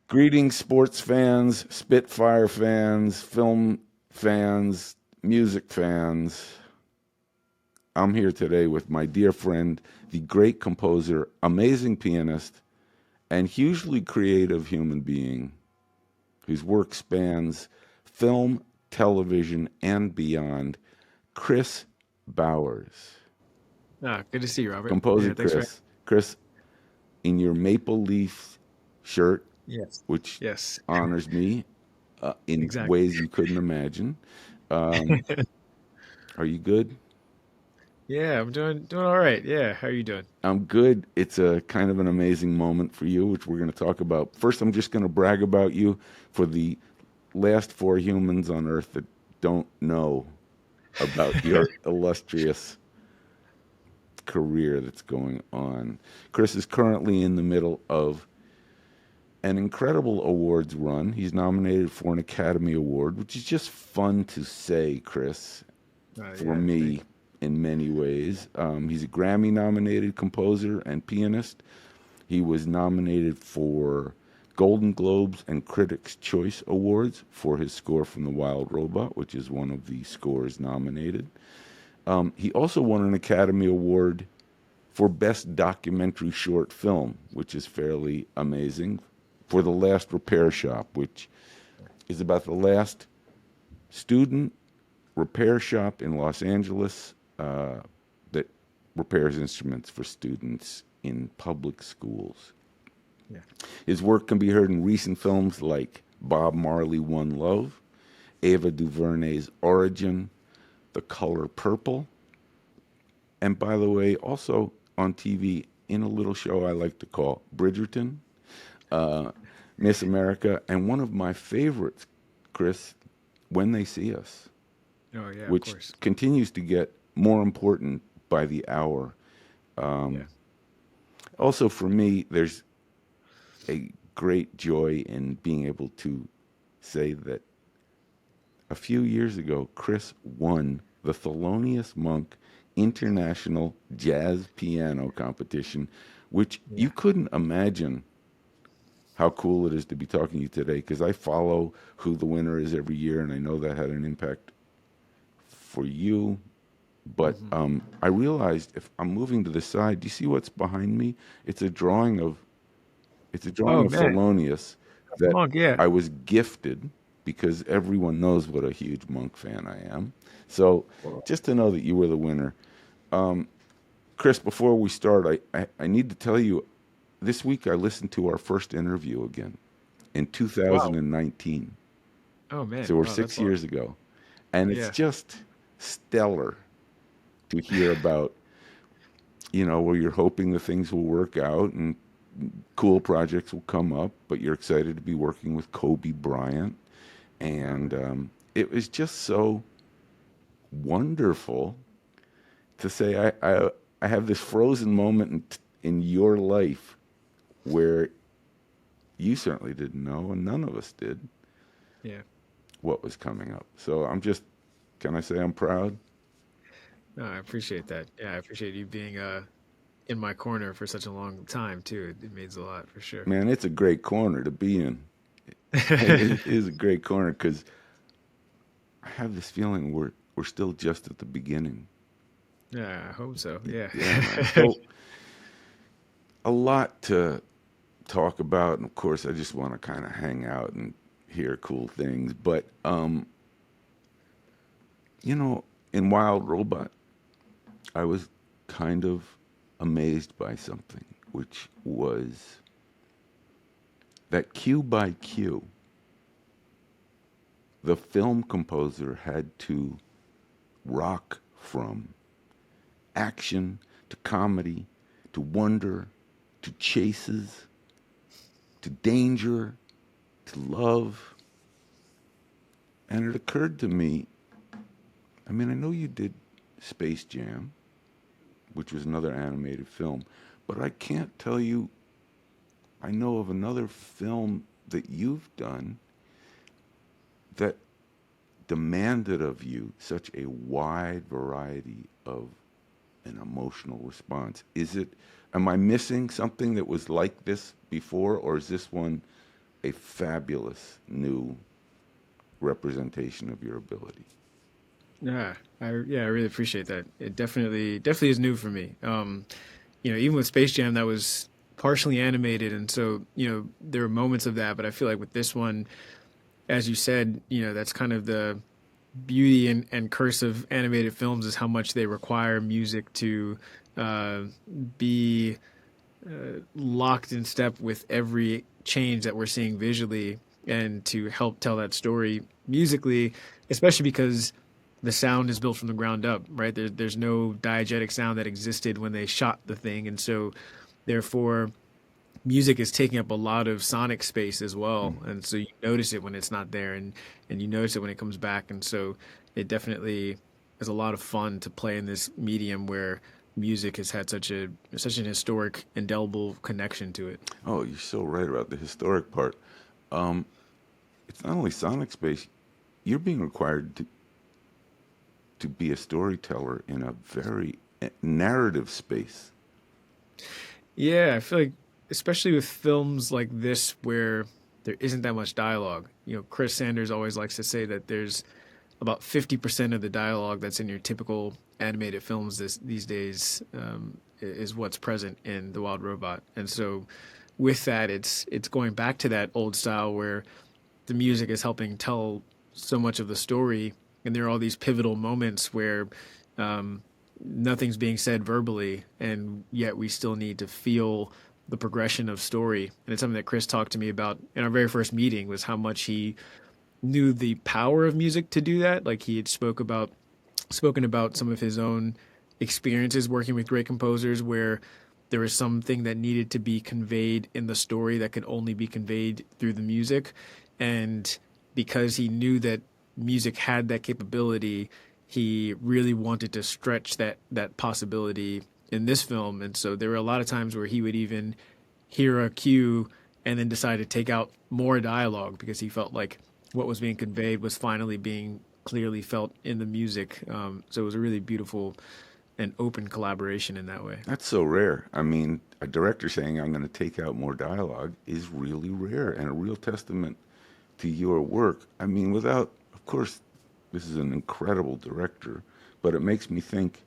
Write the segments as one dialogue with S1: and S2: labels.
S1: Greetings, sports fans, Spitfire fans, film fans, music fans. I'm here today with my dear friend, the great composer, amazing pianist, and hugely creative human being whose work spans film, television, and beyond, Kris Bowers.
S2: Good to see you, Robert.
S1: Composer
S2: Yeah, thanks for.
S1: Kris. Kris, in your maple leaf shirt,
S2: Yes.
S1: which
S2: Yes.
S1: honors me in
S2: Exactly.
S1: ways you couldn't imagine. Um, are you good?
S2: Yeah, I'm doing all right. Yeah, how are you doing?
S1: I'm good. It's a kind of an amazing moment for you, which we're going to talk about. First, I'm just going to brag about you for the last four humans on Earth that don't know about your illustrious career that's going on. Kris is currently in the middle of an incredible awards run. He's nominated for an Academy Award, which is just fun to say, Kris, for
S2: Yeah,
S1: me in many ways. He's a Grammy nominated composer and pianist. He was nominated for Golden Globes and Critics' Choice Awards for his score from The Wild Robot, which is one of the scores nominated. He also won an Academy Award for Best Documentary Short Film, which is fairly amazing, for The Last Repair Shop, which is about the last student repair shop in Los Angeles that repairs instruments for students in public schools.
S2: yeah,
S1: His work can be heard in recent films like Bob Marley One Love, Ava DuVernay's Origin, The Color Purple, and by the way, also on TV in a little show I like to call Bridgerton, uh, Miss America, and one of my favorites, Kris, When They See Us,
S2: Oh yeah, of
S1: which
S2: course.
S1: continues to get more important by the hour.
S2: Yeah.
S1: Also, for me, there's a great joy in being able to say that a few years ago, Kris won the Thelonious Monk International Jazz Piano Competition, which you
S2: Yeah.
S1: couldn't imagine how cool it is to be talking to you today because I follow who the winner is every year, and I know that had an impact for you. But
S2: Hmm.
S1: I realized if I'm moving to the side, do you see what's behind me? It's a drawing of it's a drawing
S2: Oh
S1: of
S2: man,
S1: Thelonious that
S2: Monk. Yeah.
S1: I was gifted because everyone knows what a huge Monk fan I am. So
S2: Well,
S1: just to know that you were the winner. Kris, before we start, I need to tell you this week I listened to our first interview again in
S2: wow.
S1: 2019.
S2: Oh man.
S1: So we're
S2: Wow, that's
S1: six
S2: long.
S1: years ago. And it's
S2: Yeah.
S1: just stellar to hear about, where you're hoping the things will work out and cool projects will come up, but you're excited to be working with Kobe Bryant.
S2: Oh
S1: And
S2: man.
S1: it was just so wonderful to say, I have this frozen moment in your life where you certainly didn't know, and none of us did,
S2: Yeah.
S1: what was coming up. So can I say I'm proud?
S2: No, I appreciate that. Yeah, I appreciate you being in my corner for such a long time too. It means a lot for sure.
S1: Man, it's a great corner to be in. It is a great corner because I have this feeling we're still just at the beginning.
S2: Yeah, I hope so. Yeah.
S1: Yeah, man. So a lot to talk about, and of course, I just want to kind of hang out and hear cool things. But you know, in Wild Robot, I was kind of amazed by something, which was that cue by cue, the film composer had to rock from action to comedy to wonder to chases to danger to love. And it occurred to me, I mean, I know you did Space Jam, which was another animated film, but I can't tell you I know of another film that you've done that demanded of you such a wide variety of an emotional response? Am I missing something that was like this before, or is this one a fabulous new representation of your ability?
S2: Yeah, I really appreciate that. It definitely is new for me. Even with Space Jam, that was partially animated, and so there were moments of that. But I feel like with this one, as you said, that's kind of the beauty and curse of animated films is how much they require music to uh, be locked in step with every change that we're seeing visually and to help tell that story musically, especially because the sound is built from the ground up, right? There's no diegetic sound that existed when they shot the thing. And so, therefore, music is taking up a lot of sonic space as well. And so you notice it when it's not there and you notice it when it comes back. And so it definitely is a lot of fun to play in this medium where music has had such an historic, indelible connection to it.
S1: Oh, you're so right about the historic part. Um, it's not only sonic space, you're being required to be a storyteller in a very narrative space.
S2: Yeah, I feel like especially with films like this where there isn't that much dialogue. Chris Sanders always likes to say that there's about 50% of the dialogue that's in your typical animated films these days is what's present in The Wild Robot. And so with that, it's going back to that old style where the music is helping tell so much of the story, and there are all these pivotal moments where um, nothing's being said verbally, and yet we still need to feel the progression of story. And it's something that Chris talked to me about in our very first meeting was how much he knew the power of music to do that. Like he had spoken about some of his own experiences working with great composers where there was something that needed to be conveyed in the story that could only be conveyed through the music. And because he knew that music had that capability, he really wanted to stretch that possibility in this film. And so there were a lot of times where he would even hear a cue and then decide to take out more dialogue because he felt like what was being conveyed was finally being clearly felt in the music. So it was a really beautiful and open collaboration in that way.
S1: That's so rare. I mean, a director saying, I'm going to take out more dialogue is really rare and a real testament to your work. I mean, of course, this is an incredible director, but it makes me think,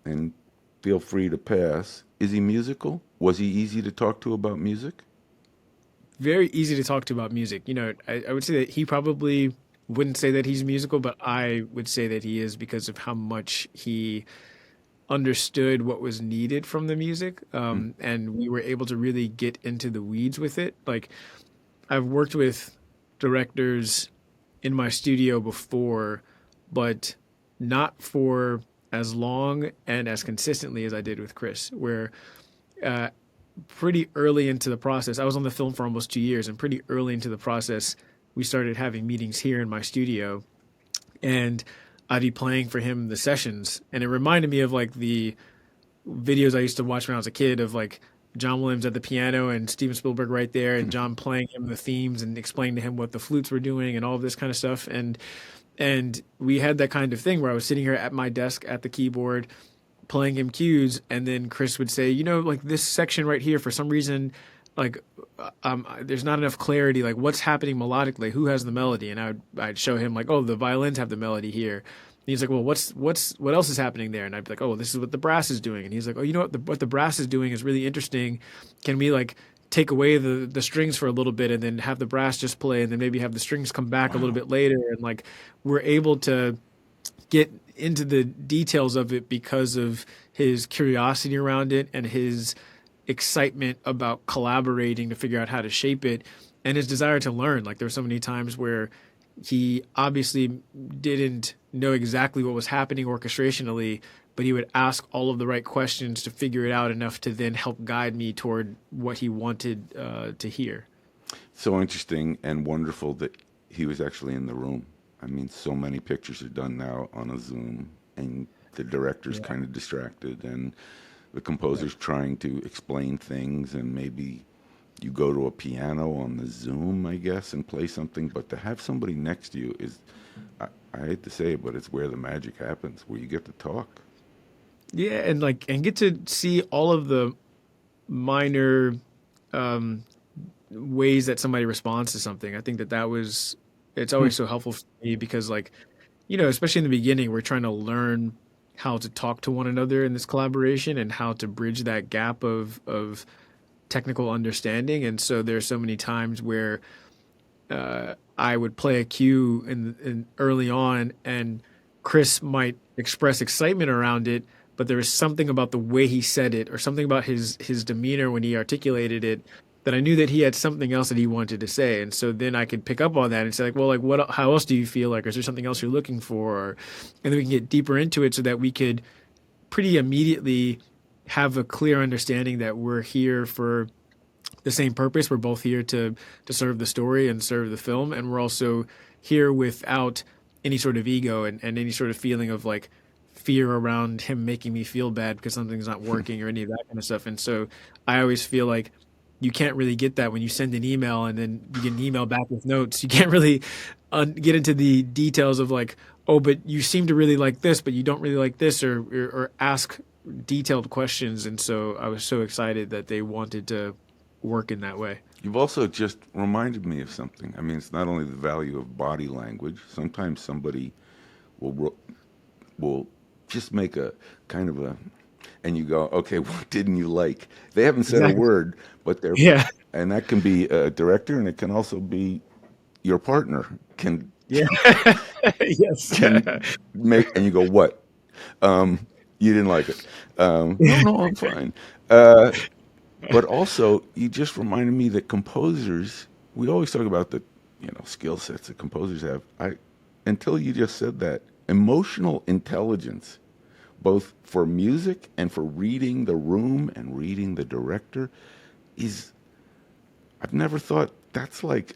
S1: and feel free to pass, is he musical? Was he easy to talk to about music?
S2: Very easy to talk to about music. I would say that he probably wouldn't say that he's musical, but I would say that he is because of how much he understood what was needed from the music.
S1: Hmm.
S2: And we were able to really get into the weeds with it. Like, I've worked with directors in my studio before, but not for as long and as consistently as I did with Chris, where uh, pretty early into the process, I was on the film for almost 2 years, and pretty early into the process, we started having meetings here in my studio, and I'd be playing for him the sessions, and it reminded me of like the videos I used to watch when I was a kid of like John Williams at the piano and Steven Spielberg right there, and John playing him the themes and explaining to him what the flutes were doing and all of this kind of stuff, and we had that kind of thing where I was sitting here at my desk at the keyboard playing him cues, and then Chris would say, like this section right here, for some reason, like there's not enough clarity. Like what's happening melodically? Who has the melody? And I'd show him like, oh, the violins have the melody here. And he's like, well, what else is happening there? And I'd be like, oh, this is what the brass is doing. And he's like, oh, you know what the brass is doing is really interesting. Can we like take away the strings for a little bit and then have the brass just play and then maybe have the strings come back a little
S1: Wow.
S2: bit later? And like we're able to get into the details of it because of his curiosity around it and his excitement about collaborating to figure out how to shape it and his desire to learn. Like there were so many times where he obviously didn't know exactly what was happening orchestrationally, but he would ask all of the right questions to figure it out enough to then help guide me toward what he wanted to hear.
S1: So interesting and wonderful that he was actually in the room. I mean, so many pictures are done now on a Zoom, and the director's
S2: Yeah.
S1: kind of distracted, and the composer's trying to explain things and maybe you go to a piano on the Zoom, I guess, and play something. But to have somebody next to you is, I hate to say it, but it's where the magic happens, where you get to talk.
S2: Yeah, and get to see all of the minor ways that somebody responds to something. I think that was it's
S1: Hmm.
S2: always so helpful for me because especially in the beginning, we're trying to learn how to talk to one another in this collaboration and how to bridge that gap of technical understanding. And so there's so many times where I would play a cue in early on, and Kris might express excitement around it, but there was something about the way he said it, or something about his demeanor when he articulated it, that I knew that he had something else that he wanted to say, and so then I could pick up on that and say like, well, like what? How else do you feel like? Or is there something else you're looking for? And then we can get deeper into it so that we could pretty immediately have a clear understanding that we're here for the same purpose. We're both here to serve the story and serve the film, and we're also here without any sort of ego and any sort of feeling of like fear around him making me feel bad because something's not working or any of that kind of stuff. And so I always feel like you can't really get that when you send an email and then you get an email back with notes. You can't really get into the details of like, oh, but you seem to really like this, but you don't really like this, or ask detailed questions. And so I was so excited that they wanted to work in that way.
S1: You've also just reminded me of something. I mean, it's not only the value of body language. Sometimes somebody will will just make a kind of a, and you go, okay, what didn't you like? They haven't said a
S2: Exactly.
S1: word, but they're,
S2: Yeah.
S1: and that can be a director, and it can also be your partner can
S2: Yeah. Yes.
S1: can make, and you go, what? You didn't like it? No, no, I'm fine. Uh, but also, you just reminded me that composers, we always talk about the, skill sets that composers have. Until you just said that, emotional intelligence, both for music and for reading the room and reading the director, is, I've never thought that's like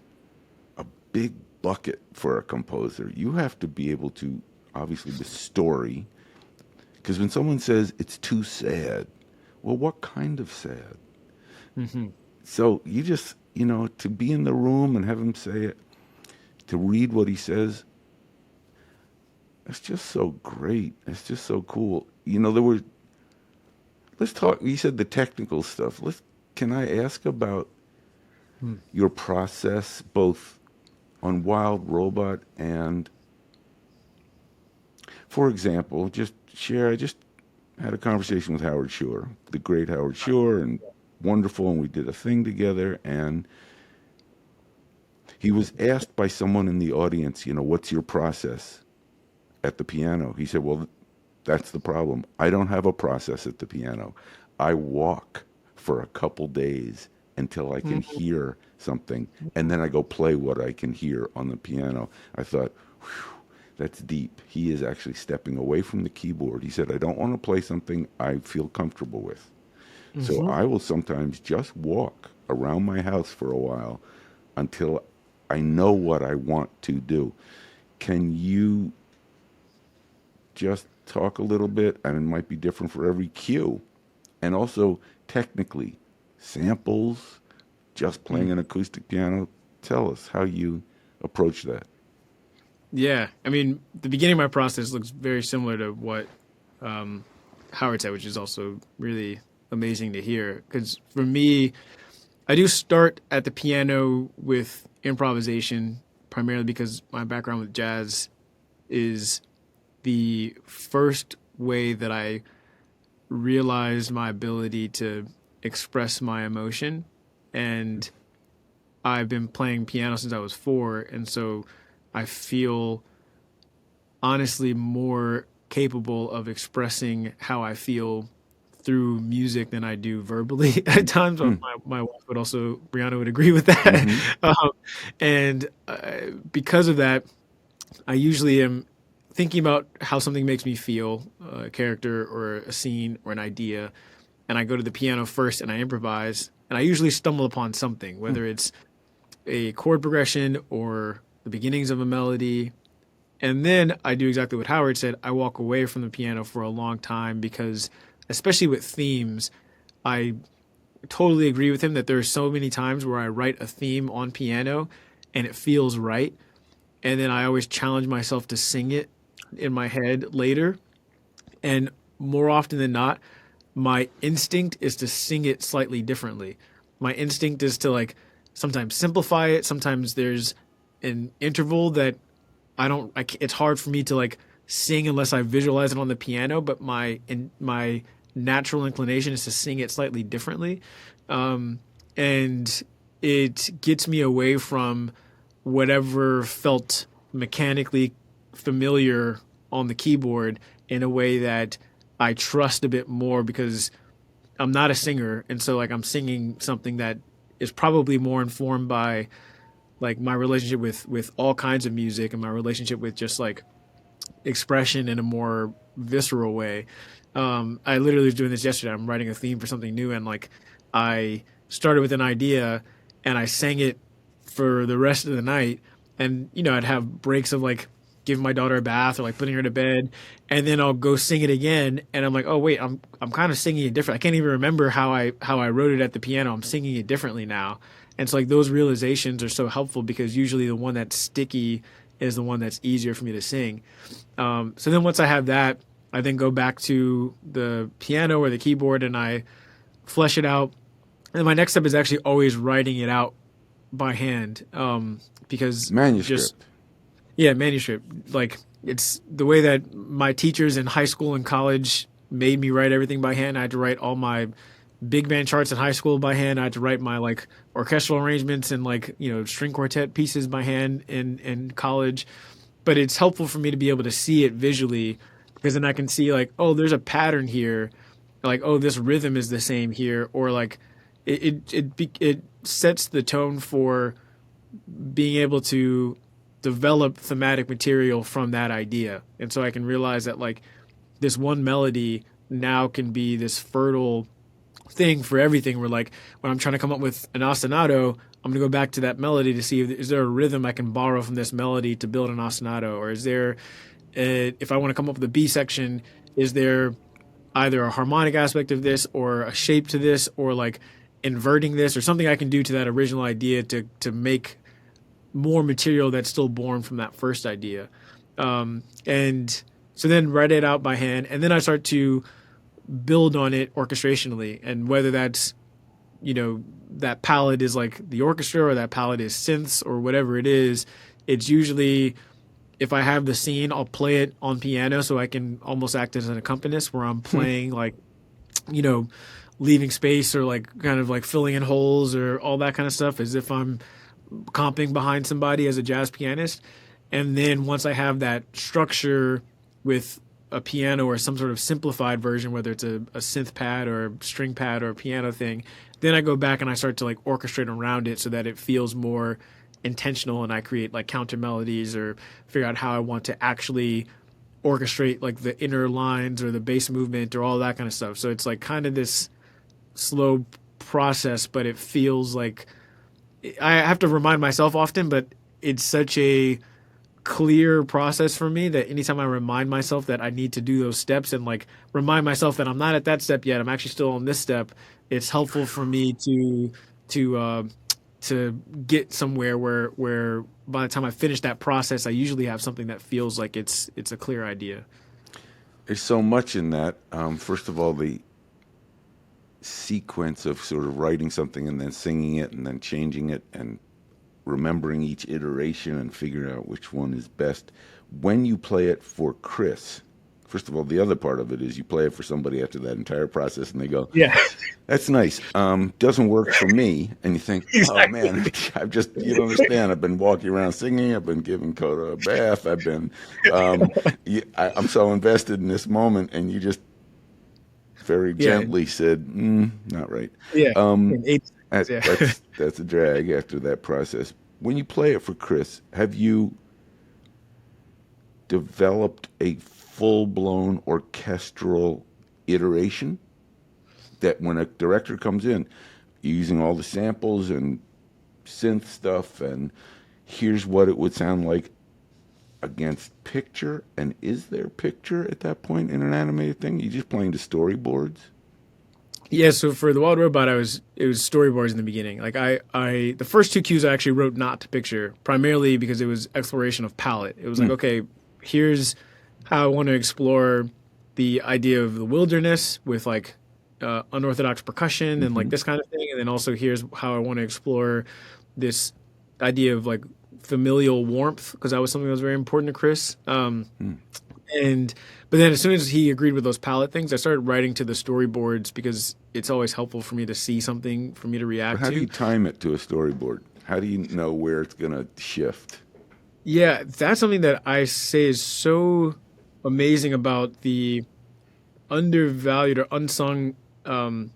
S1: a big bucket for a composer. You have to be able to, obviously, the story, because when someone says it's too sad, well, what kind of sad?
S2: Hmm.
S1: So you just, to be in the room and have him say it, to read what he says, it's just so great. It's just so cool. Let's talk, you said the technical stuff. Can I ask about your process both on Wild Robot and, for example, I just had a conversation with Howard Shore, the great Howard Shore, and wonderful, and we did a thing together, and he was asked by someone in the audience, what's your process at the piano? He said, well, that's the problem. I don't have a process at the piano. I walk for a couple days until I can hear something, and then I go play what I can hear on the piano. I thought, whew, that's deep. He is actually stepping away from the keyboard. He said, I don't want to play something I feel comfortable with. So
S2: Hmm.
S1: I will sometimes just walk around my house for a while until I know what I want to do. Can you just talk a little bit? And it might be different for every cue. And also, technically, samples, just playing an acoustic piano. Tell us how you approach that.
S2: Yeah. I mean, the beginning of my process looks very similar to what um, Howard said, which is also really amazing to hear. Because for me, I do start at the piano with improvisation, primarily because my background with jazz is the first way that I realized my ability to express my emotion. And I've been playing piano since I was 4. And so I feel honestly more capable of expressing how I feel through music than I do verbally at times.
S1: Hmm.
S2: My wife would also, Brianna would agree with that.
S1: Mm-hmm.
S2: And because of that, I usually am thinking about how something makes me feel, a character or a scene or an idea, and I go to the piano first and I improvise, and I usually stumble upon something, whether it's a chord progression or the beginnings of a melody. And then I do exactly what Howard said. I walk away from the piano for a long time because, especially with themes, I totally agree with him that there are so many times where I write a theme on piano and it feels right, and then I always challenge myself to sing it in my head later. And more often than not, my instinct is to sing it slightly differently. My instinct is to like sometimes simplify it. Sometimes there's an interval that it's hard for me to like sing unless I visualize it on the piano, but my natural inclination is to sing it slightly differently. And it gets me away from whatever felt mechanically familiar on the keyboard in a way that I trust a bit more, because I'm not a singer, and so like I'm singing something that is probably more informed by like my relationship with all kinds of music and my relationship with just like expression in a more visceral way. I literally was doing this yesterday. I'm writing a theme for something new, and like I started with an idea and I sang it for the rest of the night. And I'd have breaks of like giving my daughter a bath or like putting her to bed, and then I'll go sing it again, and I'm like, oh wait, I'm kind of singing it different. I can't even remember how I wrote it at the piano. I'm singing it differently now. And so like those realizations are so helpful, because usually the one that's sticky is the one that's easier for me to sing. So then once I have that, I then go back to the piano or the keyboard and I flesh it out. And my next step is actually always writing it out by hand, because
S1: Manuscript.
S2: yeah, manuscript. Like it's the way that my teachers in high school and college made me write everything by hand. I had to write all my big band charts in high school by hand. I had to write my like orchestral arrangements and like string quartet pieces by hand in college. But it's helpful for me to be able to see it visually, because then I can see like, oh, there's a pattern here, like, oh, this rhythm is the same here, or like it sets the tone for being able to develop thematic material from that idea. And so I can realize that like this one melody now can be this fertile thing for everything, where like when I'm trying to come up with an ostinato, I'm gonna go back to that melody to see if is there a rhythm I can borrow from this melody to build an ostinato, or is there if I want to come up with a B section, is there either a harmonic aspect of this or a shape to this, or like inverting this or something I can do to that original idea to make more material that's still born from that first idea. And so then write it out by hand, and then I start to build on it orchestrationally. And whether that's, that palette is like the orchestra, or that palette is synths, or whatever it is, it's usually, if I have the scene, I'll play it on piano so I can almost act as an accompanist, where I'm playing like, leaving space, or like kind of like filling in holes, or all that kind of stuff, as if I'm comping behind somebody as a jazz pianist. And then once I have that structure with a piano or some sort of simplified version, whether it's a synth pad or a string pad or a piano thing, then I go back and I start to like orchestrate around it so that it feels more intentional, and I create like counter melodies or figure out how I want to actually orchestrate like the inner lines or the bass movement or all that kind of stuff. So it's like kind of this slow process, but it feels like I have to remind myself often, but it's such a clear process for me that anytime I remind myself that I need to do those steps, and like remind myself that I'm not at that step yet, I'm actually still on this step, it's helpful for me to get somewhere where by the time I finish that process, I usually have something that feels like it's a clear idea.
S1: There's so much in that. First of all, the sequence of sort of writing something and then singing it and then changing it and remembering each iteration and figuring out which one is best. When you play it for Kris, first of all, the other part of it is you play it for somebody after that entire process, and they go,
S2: Yeah,
S1: that's nice. Doesn't work for me. And you think, oh
S2: exactly.
S1: man, you don't understand. I've been walking around singing. I've been giving Coda a bath. I'm so invested in this moment. And you just very
S2: Yeah,
S1: gently said, not right.
S2: yeah.
S1: Um,
S2: In 8 seconds, yeah.
S1: that's a drag after that process. When you play it for Kris, have you developed a full-blown orchestral iteration that when a director comes in, using all the samples and synth stuff, and here's what it would sound like against picture, and is there picture at that point in an animated thing? You're just playing to storyboards?
S2: Yeah, so for the Wild Robot, it was storyboards in the beginning. Like the first two cues I actually wrote not to picture, primarily because it was exploration of palette. It was like,
S1: Hmm.
S2: okay, here's how I want to explore the idea of the wilderness with like unorthodox percussion and like
S1: Hmm.
S2: this kind of thing, and then also here's how I want to explore this idea of like familial warmth because that was something that was very important to Kris.
S1: Hmm.
S2: And but then as soon as he agreed with those palette things, I started writing to the storyboards because it's always helpful for me to see something for me to
S1: But
S2: react
S1: how do you
S2: to.
S1: time it to a storyboard? How do you know where it's going to shift?
S2: Yeah, that's something that I say is so amazing about the undervalued or unsung um,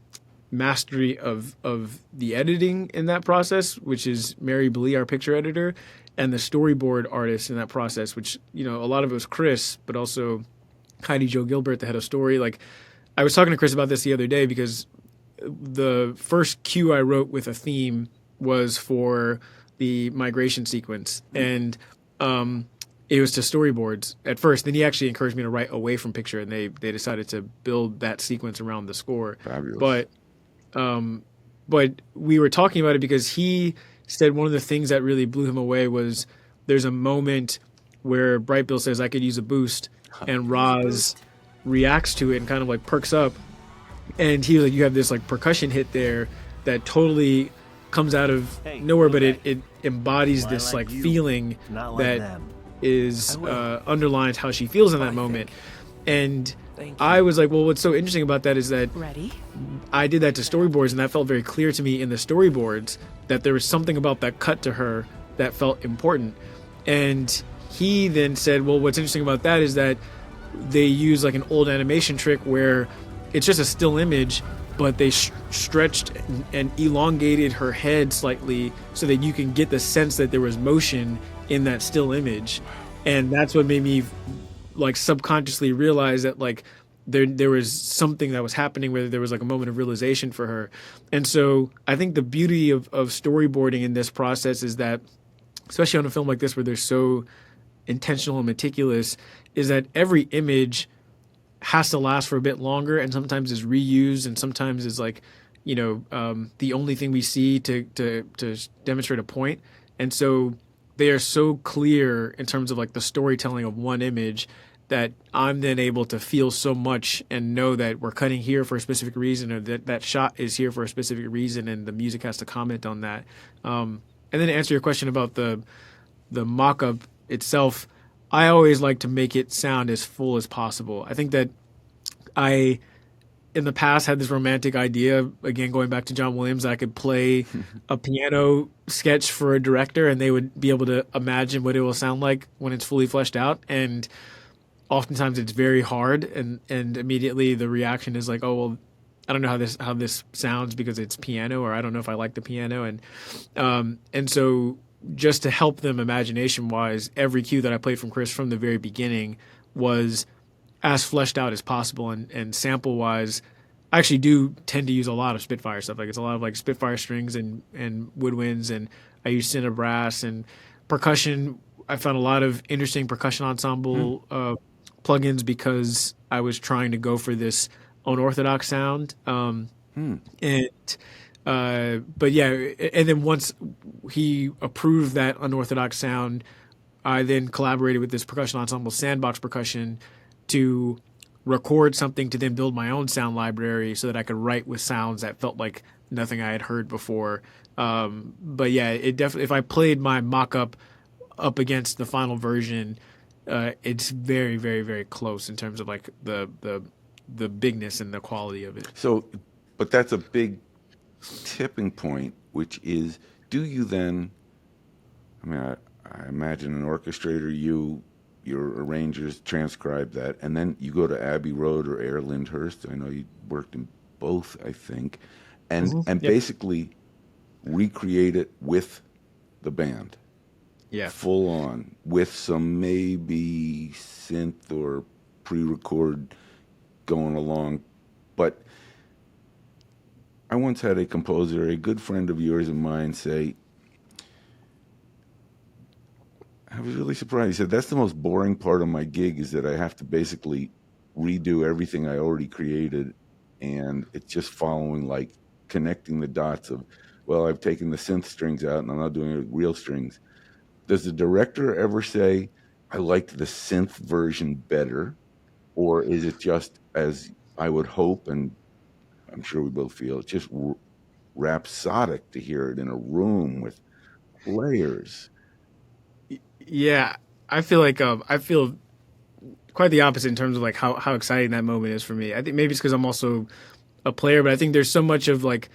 S2: mastery of the editing in that process, which is Mary Blee, our picture editor, and the storyboard artist in that process, which a lot of it was Kris, but also Heidi Joe Gilbert, the head of story. Like I was talking to Kris about this the other day because the first cue I wrote with a theme was for the migration sequence, and um, it was to storyboards at first. Then he actually encouraged me to write away from picture, and they decided to build that sequence around the score.
S1: Fabulous.
S2: But um, but we were talking about it because he said one of the things that really blew him away was there's a moment where Bright Bill says I could use a boost, and
S3: Use a
S2: Roz
S3: boost.
S2: reacts to it and kind of like perks up, and he was like, you have this like percussion hit there that totally comes out of
S3: Hey,
S2: nowhere,
S3: look
S2: but
S3: back.
S2: it embodies
S3: Well, I
S2: this
S3: like
S2: like
S3: you,
S2: feeling
S3: not like
S2: that
S3: them.
S2: is
S3: I will.
S2: underlines how she feels in that
S3: I
S2: moment.
S3: think.
S2: And
S3: Thank
S2: I
S3: you.
S2: was like, well, what's so interesting about that is that
S4: Ready?
S2: I did that to storyboards, and that felt very clear to me in the storyboards that there was something about that cut to her that felt important. And he then said, well, what's interesting about that is that they use like an old animation trick where it's just a still image, but they stretched and elongated her head slightly so that you can get the sense that there was motion in that still image. And that's what made me like subconsciously realize that like there was something that was happening where there was like a moment of realization for her. And so I think the beauty of storyboarding in this process is that, especially on a film like this where they're so intentional and meticulous, is that every image has to last for a bit longer and sometimes is reused and sometimes is like the only thing we see to demonstrate a point. And so they are so clear in terms of like the storytelling of one image that I'm then able to feel so much and know that we're cutting here for a specific reason, or that that shot is here for a specific reason, and the music has to comment on that. And then to answer your question about the mock-up itself, I always like to make it sound as full as possible. I think that I in the past had this romantic idea, again going back to John Williams, that I could play a piano sketch for a director and they would be able to imagine what it will sound like when it's fully fleshed out. And oftentimes it's very hard, and immediately the reaction is like, oh well, I don't know how this sounds because it's piano, or I don't know if I like the piano. And so just to help them imagination wise, every cue that I played from Kris from the very beginning was as fleshed out as possible. And sample wise, I actually do tend to use a lot of Spitfire stuff. Like it's a lot of like Spitfire strings and woodwinds, and I use Cinebrass and percussion. I found a lot of interesting percussion
S1: Hmm.
S2: ensemble plugins because I was trying to go for this unorthodox sound.
S1: Hmm.
S2: And but yeah, and then once he approved that unorthodox sound, I then collaborated with this percussion ensemble, Sandbox Percussion, to record something to then build my own sound library so that I could write with sounds that felt like nothing I had heard before. But yeah, it definitely. If I played my mock-up up against the final version, it's very, very, very close in terms of like the bigness and the quality of it.
S1: So, but that's a big tipping point, which is, do you then, I mean, I imagine an orchestrator, your arrangers transcribe that, and then you go to Abbey Road or Air Lyndhurst. I know you worked in both, I think, and
S2: Yep.
S1: basically recreate it with the band,
S2: Yeah.
S1: full on, with some maybe synth or pre-record going along. But I once had a composer, a good friend of yours and mine, say, I was really surprised. He said, that's the most boring part of my gig, is that I have to basically redo everything I already created and it's just following, like connecting the dots of, well, I've taken the synth strings out and I'm not doing it with real strings. Does the director ever say, I liked the synth version better? Or is it just, as I would hope, and I'm sure we both feel, it's just rhapsodic to hear it in a room with players?
S2: Yeah, I feel quite the opposite in terms of like how exciting that moment is for me. I think maybe it's because I'm also a player, but I think there's so much of like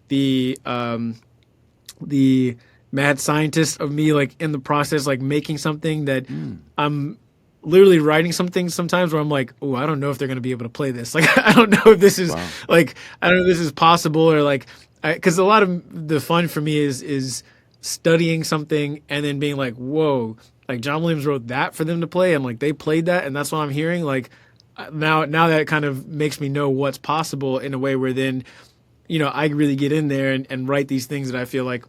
S2: the the mad scientist of me like in the process, like making something that
S1: Mm,
S2: I'm literally writing something sometimes where I'm like, oh, I don't know if they're gonna be able to play this. Like, I don't know if this is
S1: wow.
S2: like, I don't know if this is possible or like, because a lot of the fun for me is studying something and then being like, whoa, like John Williams wrote that for them to play and like they played that and that's what I'm hearing. Like now that kind of makes me know what's possible in a way where then I really get in there and write these things that I feel like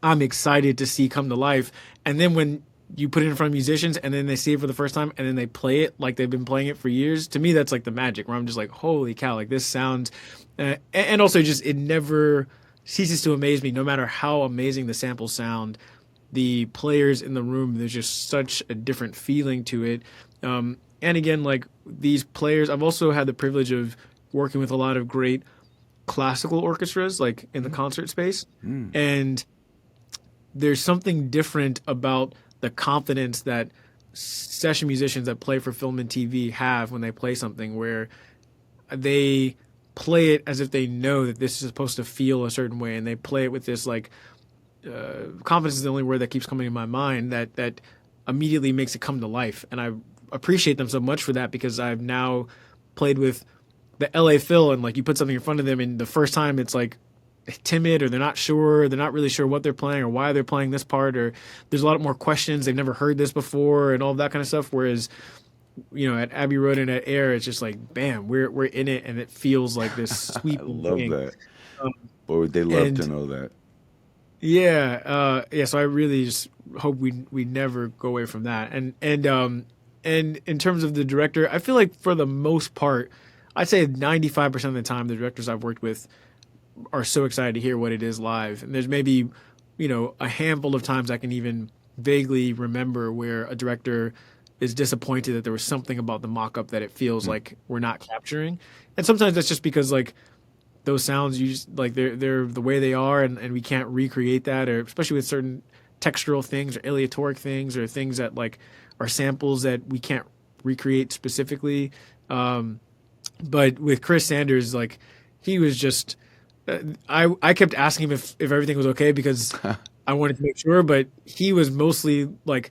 S2: I'm excited to see come to life. And then when you put it in front of musicians and then they see it for the first time and then they play it like they've been playing it for years, to me, that's like the magic where I'm just like, holy cow, like this sounds, and also just, it never ceases to amaze me, no matter how amazing the samples sound. The players in the room, there's just such a different feeling to it. And again, like these players, I've also had the privilege of working with a lot of great classical orchestras, like in the
S1: Mm,
S2: concert space.
S1: mm,
S2: And there's something different about the confidence that session musicians that play for film and TV have when they play something where they play it as if they know that this is supposed to feel a certain way and they play it with this like confidence is the only word that keeps coming to my mind that immediately makes it come to life. And I appreciate them so much for that because I've now played with the LA Phil and like you put something in front of them and the first time it's like timid or they're not really sure what they're playing or why they're playing this part or there's a lot more questions, they've never heard this before and all of that kind of stuff. Whereas at Abbey Road and at Air it's just like bam, we're in it and it feels like this
S1: I
S2: sweeping
S1: love
S2: thing.
S1: that.
S2: um,
S1: Boy, would they love to
S2: and
S1: know that.
S2: yeah, so I really just hope we never go away from that. And in terms of the director, I feel like for the most part, I'd say 95% of the time the directors I've worked with are so excited to hear what it is live. And there's maybe, a handful of times I can even vaguely remember where a director is disappointed that there was something about the mock-up that it feels
S1: Mm.
S2: like we're not capturing. And sometimes that's just because like those sounds you just like they're the way they are and we can't recreate that, or especially with certain textural things or aleatoric things or things that like are samples that we can't recreate specifically. Um, but with Chris Sanders, like he was just I kept asking him if everything was okay because I wanted to make sure, but he was mostly like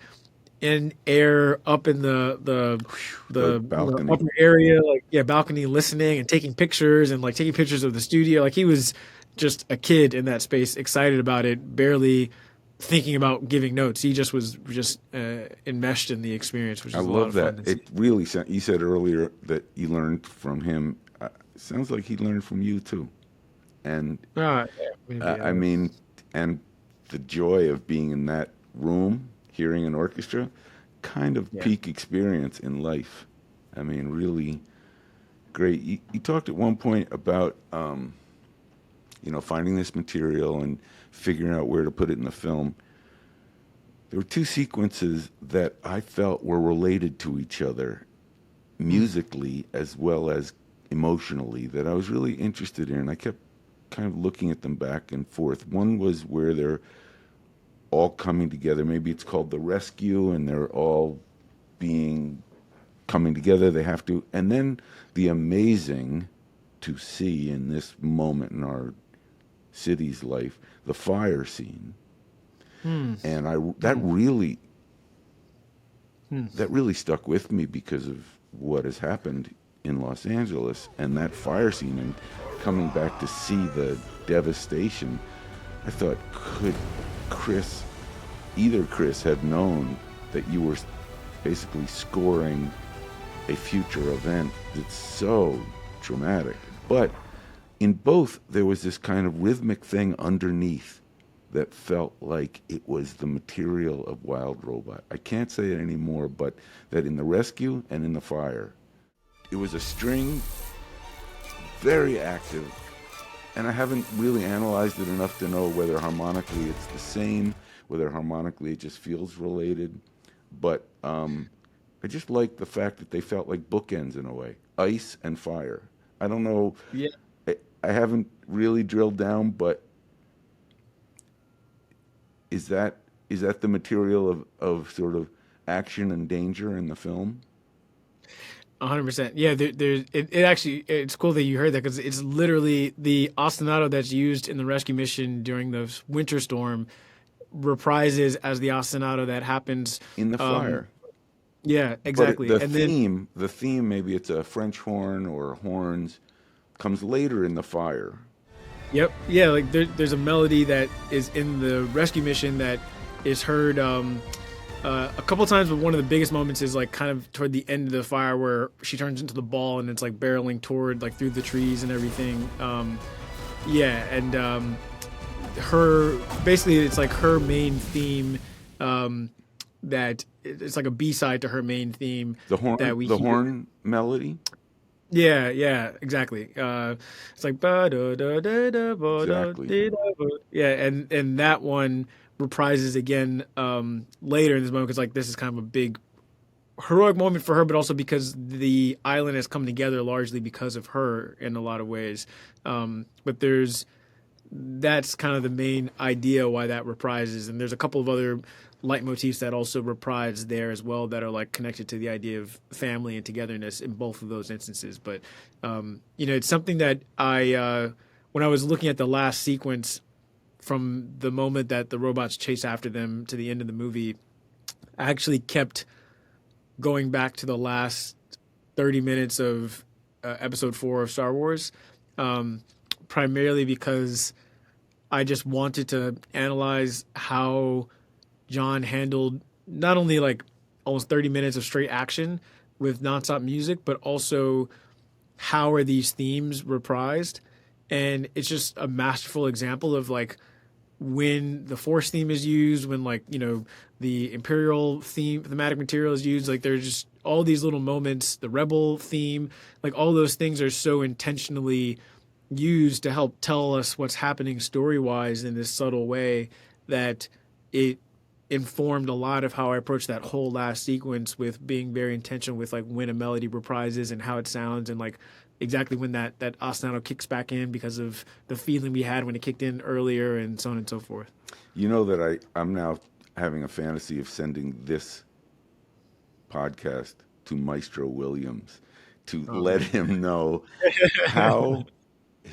S2: in air up in
S1: The
S2: the
S1: balcony.
S2: upper area, like yeah, balcony, listening and taking pictures and like taking pictures of the studio. Like he was just a kid in that space, excited about it, barely thinking about giving notes. He just was just enmeshed in the experience, which
S1: I
S2: is a lot
S1: love
S2: of fun
S1: that.
S2: to see.
S1: It really you said earlier that you learned from him. Sounds like he learned from you too. And
S2: Yeah, maybe.
S1: I mean, and the joy of being in that room, hearing an orchestra, kind of
S2: Yeah.
S1: peak experience in life. I mean, really great. You talked at one point about, finding this material and figuring out where to put it in the film. There were two sequences that I felt were related to each other
S2: Hmm.
S1: musically as well as emotionally that I was really interested in. I kept kind of looking at them back and forth. One was where they're all coming together. Maybe it's called The Rescue, and they're all being coming together. They have to. And then the amazing to see in this moment in our city's life, the fire scene.
S2: Hmm.
S1: And
S2: Hmm. Hmm.
S1: that really stuck with me because of what has happened in Los Angeles and that fire scene and coming back to see the devastation. I thought, could Kris, either Kris, had known that you were basically scoring a future event that's so dramatic? But in both, there was this kind of rhythmic thing underneath that felt like it was the material of Wild Robot. I can't say it anymore, but that in the rescue and in the fire, it was a string very active, and I haven't really analyzed it enough to know whether harmonically it's the same, whether harmonically it just feels related. But I just like the fact that they felt like bookends in a way, ice and fire. I don't know.
S2: Yeah,
S1: I haven't really drilled down, but is that is that the material of sort of action and danger in the film?
S2: 100%. Yeah, it actually it's cool that you heard that because it's literally the ostinato that's used in the rescue mission during the winter storm reprises as the ostinato that happens.
S1: In the
S2: Um,
S1: fire.
S2: yeah,
S1: But
S2: exactly. And then
S1: the theme, maybe it's a French horn or horns, comes later in the fire.
S2: yep, yeah, like there's a melody that is in the rescue mission that is heard a couple times, but one of the biggest moments is like kind of toward the end of the fire where she turns into the ball and it's like barreling toward like through the trees and everything. Yeah, and her basically it's like her main theme that it's like a B-side to her main theme that we
S1: The
S2: hear.
S1: horn melody.
S2: Yeah, yeah, exactly. It's like ba da da da da ba da
S1: Exactly.
S2: da da ba. Yeah, and that one reprises again later in this moment because like this is kind of a big heroic moment for her, but also because the island has come together largely because of her in a lot of ways. But there's that's kind of the main idea why that reprises, and there's a couple of other leitmotifs that also reprise there as well that are like connected to the idea of family and togetherness in both of those instances. But it's something that I when I was looking at the last sequence from the moment that the robots chase after them to the end of the movie, I actually kept going back to the last 30 minutes of episode 4 of Star Wars, um, primarily because I just wanted to analyze how John handled not only like almost 30 minutes of straight action with nonstop music, but also how are these themes reprised. And it's just a masterful example of like when the force theme is used, when like, the imperial thematic material is used, like there's just all these little moments, the rebel theme, like all those things are so intentionally used to help tell us what's happening story wise in this subtle way that it informed a lot of how I approached that whole last sequence with being very intentional with like when a melody reprises and how it sounds and like exactly when that ostinato kicks back in because of the feeling we had when it kicked in earlier and so on and so forth.
S1: You know that I'm now having a fantasy of sending this podcast to Maestro Williams to
S2: Oh
S1: let
S2: man.
S1: him know how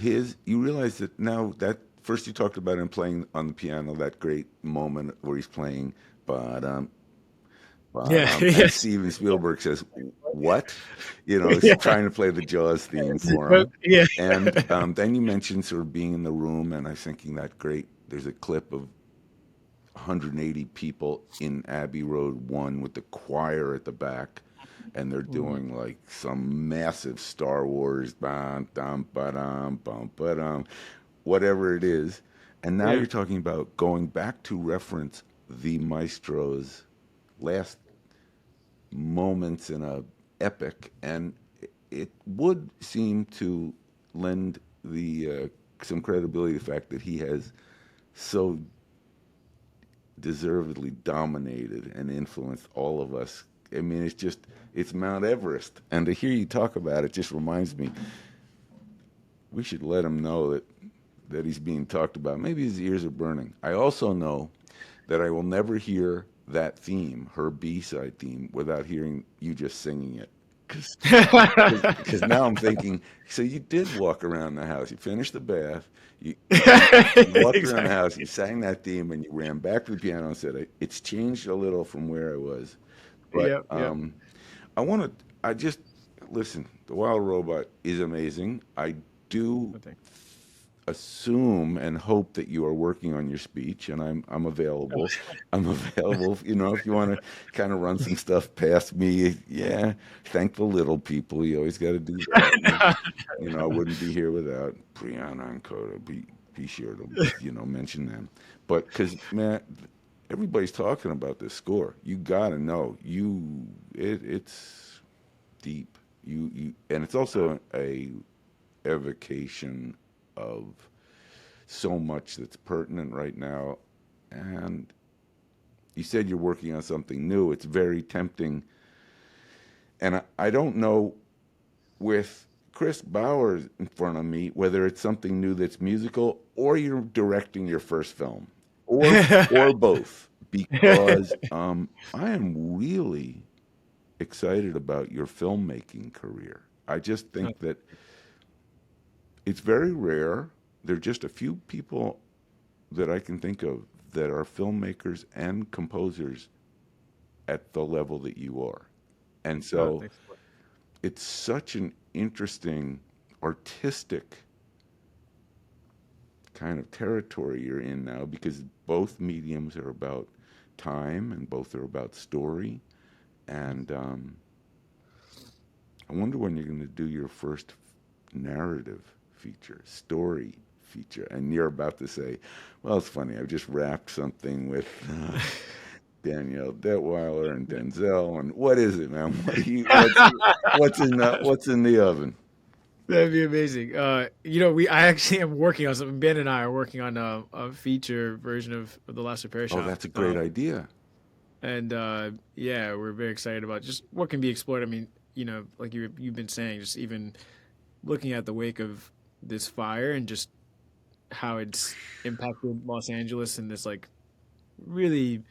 S1: you realize that now that first you talked about him playing on the piano, that great moment where he's playing but
S2: Yeah.
S1: and
S2: Yes.
S1: Steven Spielberg says what, he's
S2: Yeah.
S1: trying to play the Jaws theme for him.
S2: Yeah.
S1: And then you mentioned sort of being in the room, and I was thinking that great there's a clip of 180 people in Abbey Road 1 with the choir at the back, and they're
S2: Mhm.
S1: doing like some massive Star Wars, bam, dum, ba-dum, bum, ba-dum, whatever it is. And now
S2: Yeah.
S1: you're talking about going back to reference the maestro's last moments in a epic, and it would seem to lend the some credibility to the fact that he has so deservedly dominated and influenced all of us. I mean, it's Mount Everest. And to hear you talk about it just reminds me we should let him know that he's being talked about. Maybe his ears are burning. I also know that I will never hear that theme, her B-side theme, without hearing you just singing it. Because now I'm thinking, so you did walk around the house. You finished the bath. You walked around the
S2: Exactly.
S1: house. You sang that theme, and you ran back to the piano and said, "It's changed a little from where I was." But
S2: Yep. Yep.
S1: I want to. I just listen. The Wild Robot is amazing. I do
S2: I think.
S1: assume and hope that you are working on your speech, and I'm available. I'm available. If you want to kind of run some stuff past me, yeah. Thank the little people. You always got to do that. And, I wouldn't be here without Brianna and Coda. Be sure to mention them. But because man, everybody's talking about this score. You got to know it's deep. And it's also a evocation of so much that's pertinent right now. And you said you're working on something new. It's very tempting. And I don't know, with Chris Bauer in front of me, whether it's something new that's musical or you're directing your first film, or both, because I am really excited about your filmmaking career. I just think that it's very rare. There are just a few people that I can think of that are filmmakers and composers at the level that you are. And
S2: Oh,
S1: so
S2: thanks.
S1: it's such an interesting artistic kind of territory you're in now, because both mediums are about time and both are about story. And I wonder when you're going to do your first narrative feature, story feature. And you're about to say, well, it's funny, I've just wrapped something with Danielle Detweiler and Denzel. And what is it, man? What's in the oven?
S2: That'd be amazing. I actually am working on something. Ben and I are working on a feature version of the Last Repair
S1: Oh,
S2: Shop.
S1: that's a great idea.
S2: And yeah, we're very excited about just what can be explored. I mean, like you've been saying, just even looking at the wake of this fire and just how it's impacted Los Angeles in this like really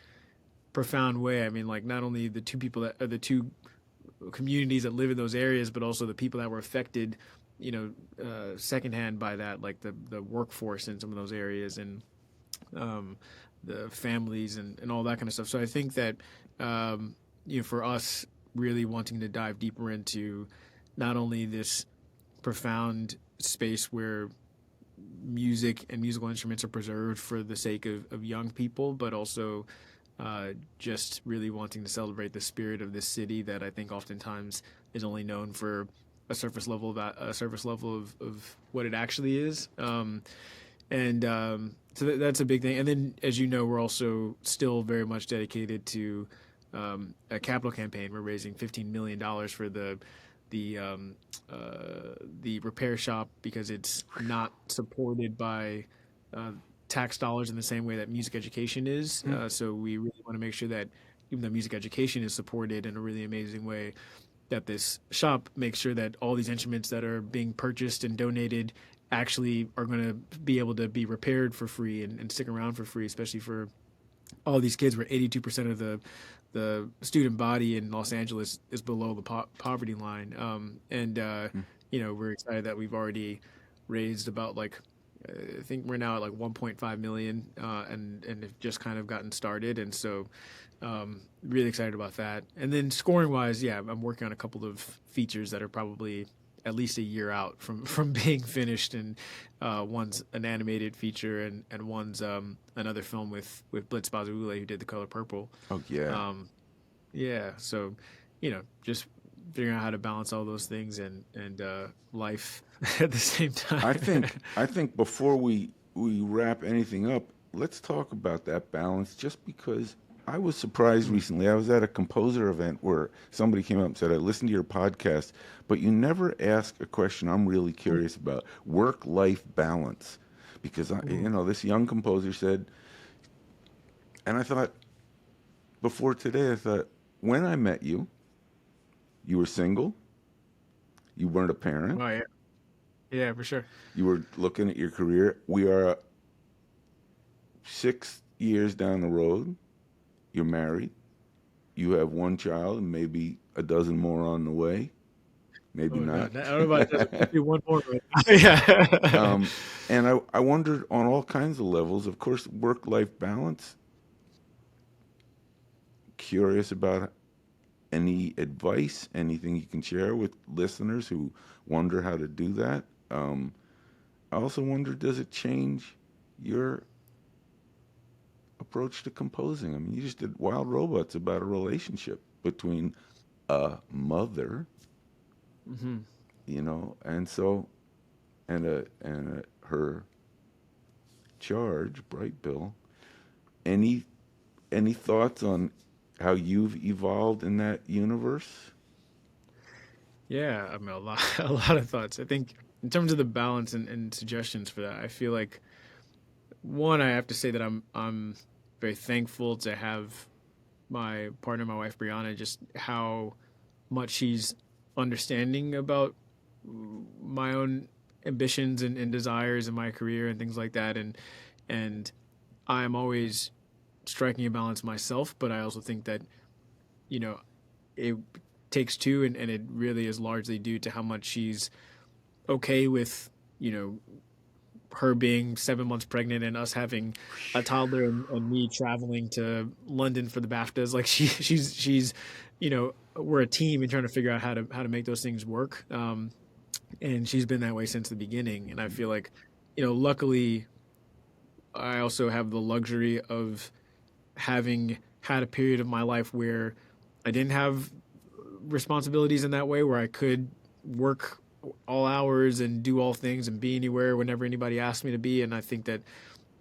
S2: profound way. I mean, like not only the two people that are the two communities that live in those areas, but also the people that were affected, secondhand by that, like the workforce in some of those areas and um, the families and all that kind of stuff. So I think that for us, really wanting to dive deeper into not only this profound space where music and musical instruments are preserved for the sake of young people, but also just really wanting to celebrate the spirit of this city that I think oftentimes is only known for a surface level of what it actually is. And that's a big thing. And then, as you know, we're also still very much dedicated to a capital campaign. We're raising $15 million for the the repair shop because it's not supported by tax dollars in the same way that music education is. So we really want to make sure that even though music education is supported in a really amazing way, that this shop makes sure that all these instruments that are being purchased and donated actually are going to be able to be repaired for free and stick around for free, especially for all these kids where 82% of the student body in Los Angeles is below the poverty line. We're excited that we've already raised about like I think we're now at like 1.5 million, and have just kind of gotten started, and so really excited about that. And then scoring wise, yeah, I'm working on a couple of features that are probably at least a year out from being finished, and one's an animated feature, and one's another film with Blitz Bazawule, who did The Color Purple.
S1: Oh yeah.
S2: Yeah, so just figuring out how to balance all those things and life at the same
S1: I
S2: time.
S1: think I think before we wrap anything up, let's talk about that balance. Just because I was surprised recently, I was at a composer event where somebody came up and said, "I listened to your podcast, but you never ask a question I'm really curious about: work-life balance." Because this young composer said, and I thought before today, I thought when I met you, you were single, you weren't a parent,
S2: Oh yeah, yeah, for sure.
S1: you were looking at your career. We are 6 years down the road. You're married. You have one child and maybe a dozen more on the way. Maybe
S2: Oh no,
S1: not.
S2: I don't know about just do one more right now. Yeah.
S1: And I wondered on all kinds of levels. Of course, work-life balance. Curious about any advice, anything you can share with listeners who wonder how to do that. I also wonder, does it change your approach to composing? I mean, you just did Wild Robots about a relationship between a mother,
S2: hmm
S1: and so her charge, Bright Bill. Any any thoughts on how you've evolved in that universe?
S2: Yeah, I mean a lot, a lot of thoughts. I think in terms of the balance and suggestions for that, I feel like one, I have to say that I'm very thankful to have my partner, my wife Brianna, just how much she's understanding about my own ambitions and desires in my career and things like that, and I'm always striking a balance myself, but I also think that you know it takes two, and it really is largely due to how much she's okay with you know her being 7 months pregnant and us having a toddler and me traveling to London for the BAFTAs. Like she's we're a team and trying to figure out how to make those things work. And she's been that way since the beginning. And I feel like, luckily, I also have the luxury of having had a period of my life where I didn't have responsibilities in that way, where I could work all hours and do all things and be anywhere whenever anybody asked me to be. And I think that,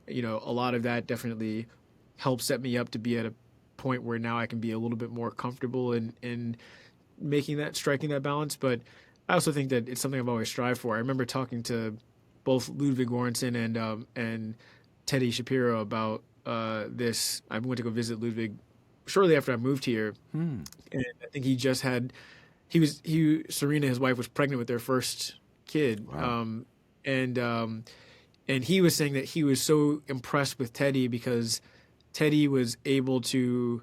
S2: a lot of that definitely helped set me up to be at a point where now I can be a little bit more comfortable in striking that balance. But I also think that it's something I've always strived for. I remember talking to both Ludwig Göransson and Teddy Shapiro about this. I went to go visit Ludwig shortly after I moved here, and I think Serena, his wife, was pregnant with their first kid.
S1: Wow.
S2: And he was saying that he was so impressed with Teddy because Teddy was able to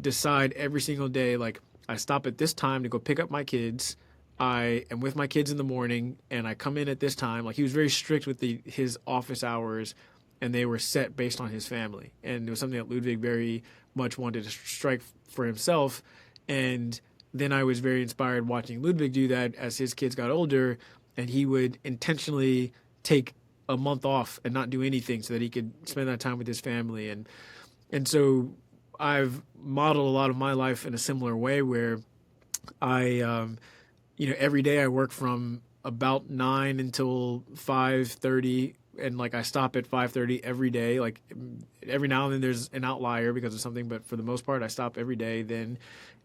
S2: decide every single day, like, I stop at this time to go pick up my kids. I am with my kids in the morning and I come in at this time. Like, he was very strict with his office hours, and they were set based on his family. And it was something that Ludwig very much wanted to strike for himself. And then I was very inspired watching Ludwig do that as his kids got older, and he would intentionally take a month off and not do anything so that he could spend that time with his family. And so I've modeled a lot of my life in a similar way, where I every day I work from about 9 until 5:30, and like I stop at 5:30 every day. Like every now and then there's an outlier because of something, but for the most part I stop every day then,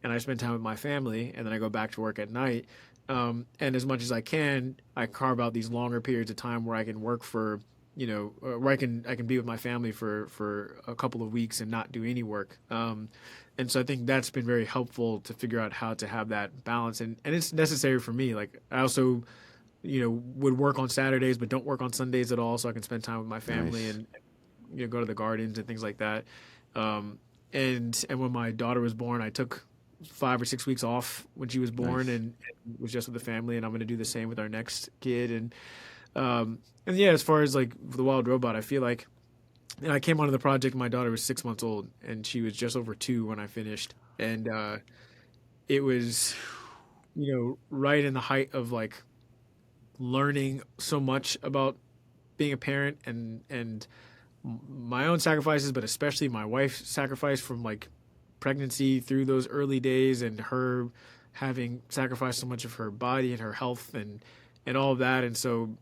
S2: and I spend time with my family, and then I go back to work at night. And as much as I can, I carve out these longer periods of time where I can work for, where I can be with my family for a couple of weeks and not do any work. And so I think that's been very helpful to figure out how to have that balance, and it's necessary for me. Like, I also, would work on Saturdays but don't work on Sundays at all, so I can spend time with my family
S1: Nice.
S2: and go to the gardens and things like that. And when my daughter was born, I took 5 or 6 weeks off when she was born,
S1: Nice.
S2: and was just with the family. And I'm going to do the same with our next kid. And yeah, as far as like the Wild Robot, I feel like, and I came onto the project. My daughter was 6 months old, and she was just over 2 when I finished. And it was, right in the height of like learning so much about being a parent, and my own sacrifices, but especially my wife's sacrifice from like pregnancy through those early days, and her having sacrificed so much of her body and her health and all of that. And so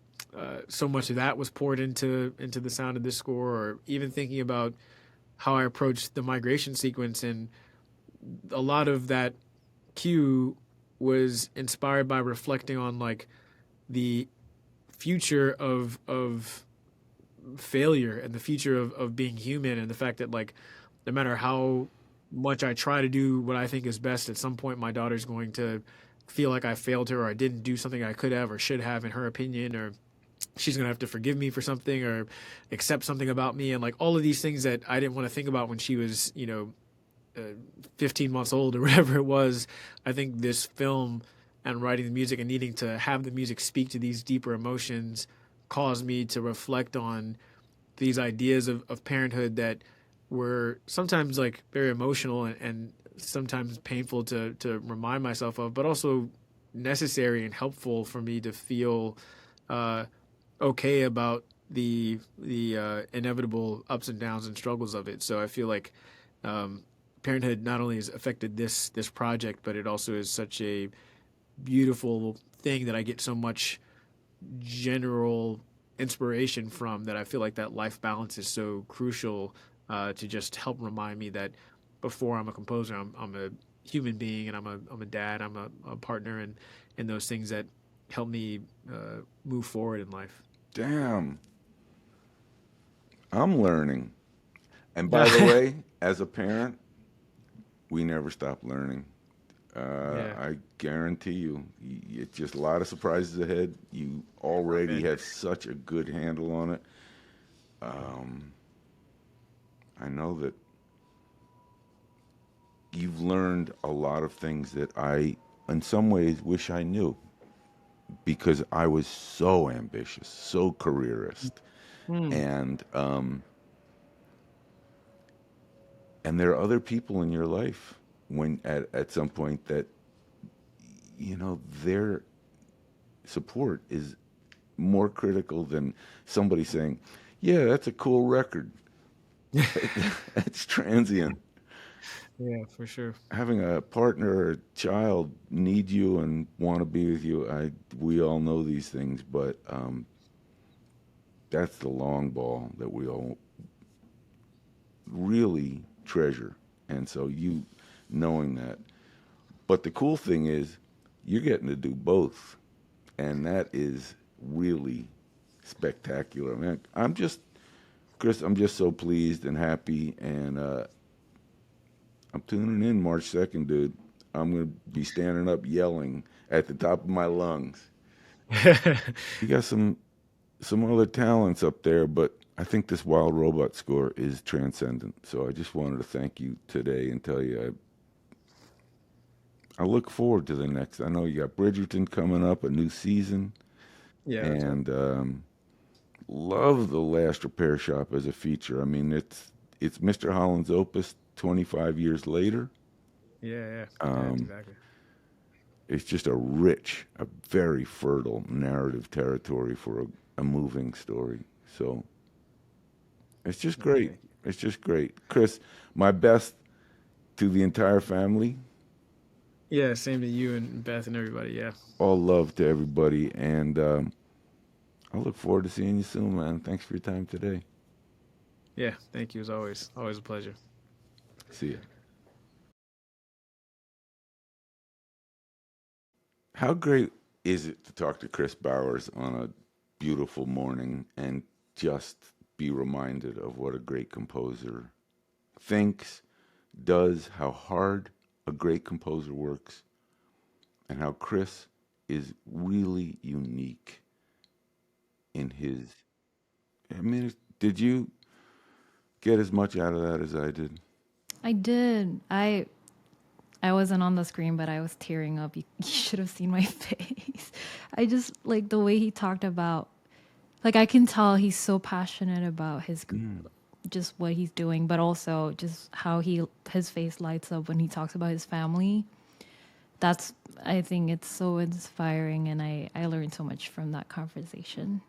S2: so much of that was poured into the sound of this score, or even thinking about how I approached the migration sequence. And a lot of that cue was inspired by reflecting on like the future of failure, and the future of being human, and the fact that, like, no matter how much I try to do what I think is best, at some point my daughter's going to feel like I failed her, or I didn't do something I could have or should have in her opinion, or she's going to have to forgive me for something or accept something about me. And like all of these things that I didn't want to think about when she was 15 months old or whatever it was. I think this film and writing the music and needing to have the music speak to these deeper emotions caused me to reflect on these ideas of parenthood that were sometimes like very emotional, and sometimes painful to remind myself of, but also necessary and helpful for me to feel okay about the inevitable ups and downs and struggles of it. So I feel like parenthood not only has affected this project, but it also is such a beautiful thing that I get so much general inspiration from, that I feel like that life balance is so crucial to just help remind me that before I'm a composer, I'm a human being, and I'm a dad, I'm a partner, and those things that helped me move forward in life.
S1: Damn, I'm learning. And by the way, as a parent, we never stop learning.
S2: Yeah,
S1: I guarantee you, it's just a lot of surprises ahead. You
S2: I
S1: already
S2: bet.
S1: have such a good handle on it. Um, I know that you've learned a lot of things that I, in some ways, wish I knew because I was so ambitious, so careerist,
S2: Hmm.
S1: and there are other people in your life when at some point that their support is more critical than somebody saying, "Yeah, that's a cool record." It's transient.
S2: Yeah, for sure.
S1: Having a partner or a child need you and want to be with you, we all know these things, but that's the long ball that we all really treasure. And so you knowing that. But the cool thing is you're getting to do both. And that is really spectacular. Man, Kris, I'm just so pleased and happy. And I'm tuning in March 2nd, dude. I'm going to be standing up yelling at the top of my lungs. You got some other talents up there, but I think this Wild Robot score is transcendent. So I just wanted to thank you today and tell you I look forward to the next. I know you got Bridgerton coming up, a new season,
S2: Yeah, that's right.
S1: and love the Last Repair Shop as a feature. I mean, it's Mr. Holland's opus 25 years later.
S2: Yeah, yeah, yeah,
S1: Um,
S2: exactly.
S1: it's just a very fertile narrative territory for a moving story. So it's just
S2: Yeah,
S1: great.
S2: thank you.
S1: It's just great. Kris, my best to the entire family.
S2: Yeah, same to you and Beth and everybody. Yeah,
S1: All love to everybody. And I look forward to seeing you soon, man. Thanks for your time today.
S2: yeah, thank you as always. Always a pleasure.
S1: See ya. How great is it to talk to Kris Bowers on a beautiful morning and just be reminded of what a great composer thinks, does, how hard a great composer works, and how Kris is really unique in his. I mean, did you get as much out of that as I did?
S3: I did. I wasn't on the screen, but I was tearing up. You should have seen my face. I just like the way he talked about. Like I can tell he's so passionate about his
S1: Mm.
S3: just what he's doing, but also just how his face lights up when he talks about his family. That's I think it's so inspiring, and I learned so much from that conversation.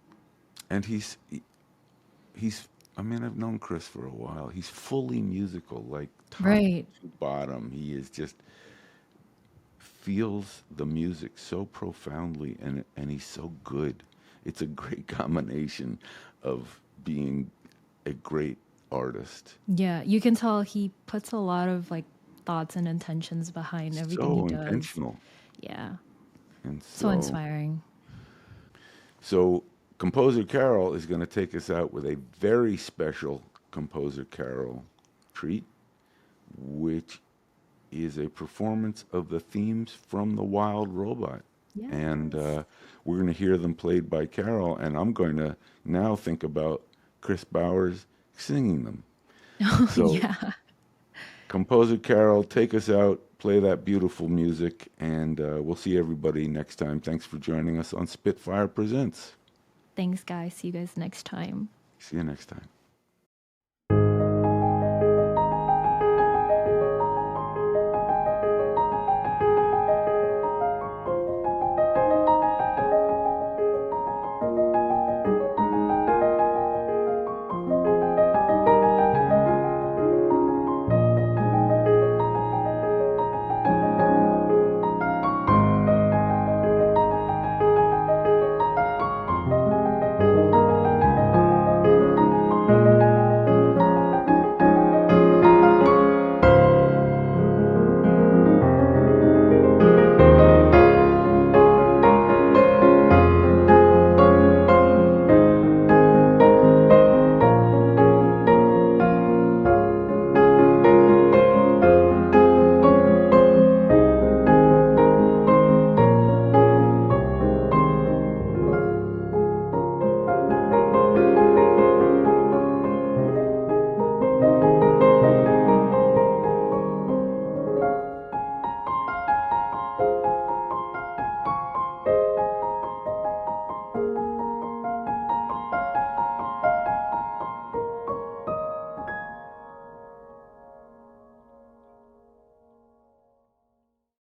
S1: And he's. I mean, I've known Kris for a while. He's fully musical, like top
S3: Right.
S1: to bottom. He is just feels the music so profoundly and he's so good. It's a great combination of being a great artist.
S3: Yeah, you can tell he puts a lot of like thoughts and intentions behind everything he
S1: So
S3: does.
S1: intentional.
S3: Yeah.
S1: And
S3: So
S1: so
S3: inspiring.
S1: so composer Carol is going to take us out with a very special composer Carol treat, which is a performance of the themes from The Wild Robot. And
S3: Yes.
S1: we're going to hear them played by Carol, and I'm going to now think about Kris Bowers singing them. So,
S3: Yeah.
S1: composer Carol, take us out, play that beautiful music, and we'll see everybody next time. Thanks for joining us on Spitfire Presents.
S3: Thanks, guys. See you guys next time.
S1: See you next time.